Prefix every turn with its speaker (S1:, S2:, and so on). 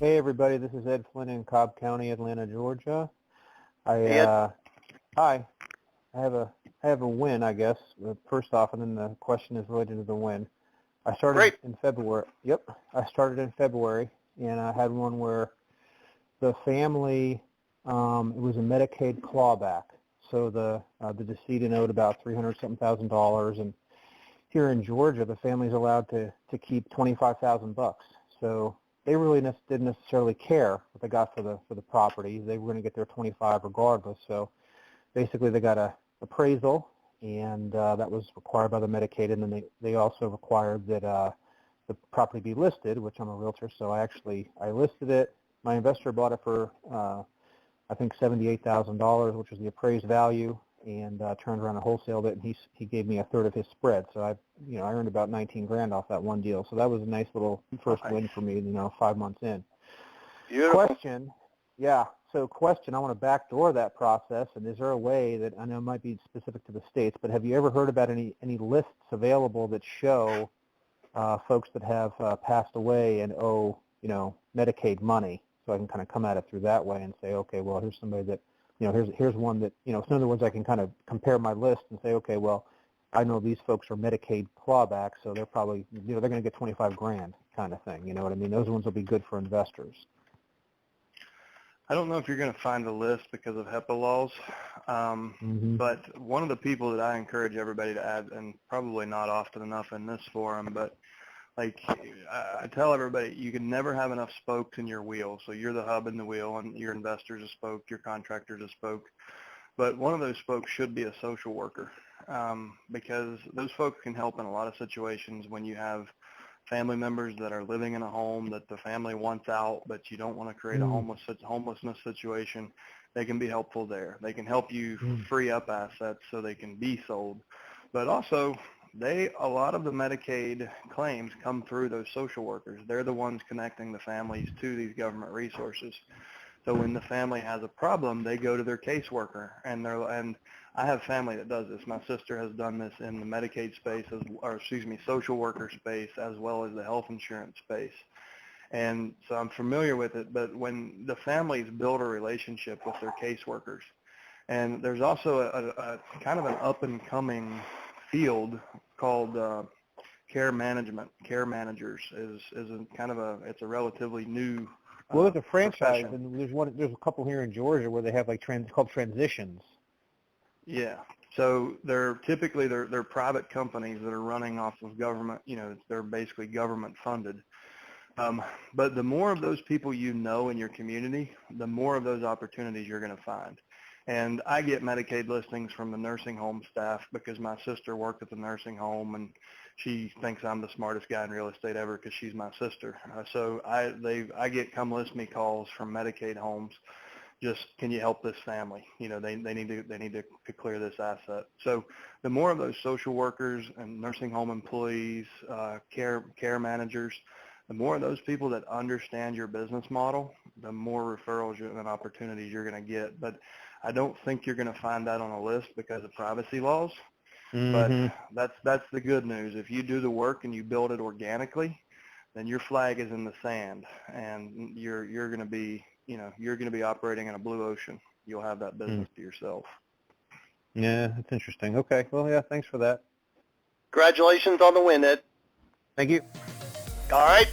S1: Hey everybody, this is Ed Flynn in Cobb County, Atlanta, Georgia.
S2: Hey, Ed.
S1: Hi. I have a win, I guess. First off, and then the question is related to the win. I started
S2: Great.
S1: in February. Yep, I started in February, and I had one where the family, it was a Medicaid clawback. So the decedent owed about $300-something thousand, and here in Georgia, the family's allowed to keep $25,000. So they really didn't necessarily care what they got for the property. They were going to get their 25 regardless. So basically, they got a appraisal, and that was required by the Medicaid, and then they also required that the property be listed, which I'm a realtor, so I listed it. My investor bought it for I think $78,000, which was the appraised value, and turned around and wholesaled it, and he gave me a third of his spread. So I earned about 19 grand off that one deal. So that was a nice little first win for me, 5 months in.
S2: Beautiful.
S1: Question, I want to backdoor that process, and is there a way that, I know it might be specific to the states, but have you ever heard about any lists available that show folks that have passed away and owe, Medicaid money? So I can kind of come at it through that way and say, okay, well, here's somebody that, here's one that, some other ones I can kind of compare my list and say, okay, well, I know these folks are Medicaid clawback, so they're probably, they're going to get 25 grand kind of thing. You know what I mean? Those ones will be good for investors.
S3: I don't know if you're going to find a list because of HIPAA laws, but one of the people that I encourage everybody to add, and probably not often enough in this forum, but like I tell everybody, you can never have enough spokes in your wheel. So you're the hub in the wheel, and your investors a spoke, your contractors a spoke. But one of those spokes should be a social worker, because those folks can help in a lot of situations when you have family members that are living in a home that the family wants out, but you don't want to create a homelessness situation. They can be helpful there. They can help you free up assets so they can be sold. But also, a lot of the Medicaid claims come through those social workers. They're the ones connecting the families to these government resources. So when the family has a problem, they go to their caseworker, and I have family that does this. My sister has done this in the Medicaid space, social worker space, as well as the health insurance space. And so I'm familiar with it, but when the families build a relationship with their caseworkers, and there's also a kind of an up-and-coming field called care management. Care managers is it's a relatively new
S1: well, there's a franchise,
S3: profession.
S1: and there's a couple here in Georgia where they have called transitions.
S3: Yeah. So they're typically they're private companies that are running off of government. They're basically government funded. But the more of those people in your community, the more of those opportunities you're going to find. And I get Medicaid listings from the nursing home staff because my sister worked at the nursing home, and she thinks I'm the smartest guy in real estate ever because she's my sister. So I get come list me calls from Medicaid homes. Just, can you help this family? They need to clear this asset. So the more of those social workers and nursing home employees, care managers, the more of those people that understand your business model, the more referrals and opportunities you're going to get. But I don't think you're going to find that on a list because of privacy laws. But that's the good news. If you do the work and you build it organically, then your flag is in the sand, and you're going to be operating in a blue ocean. You'll have that business to yourself.
S1: Yeah, that's interesting. Okay. Well, yeah, thanks for that.
S2: Congratulations on the win, Ed.
S1: Thank you.
S2: All right.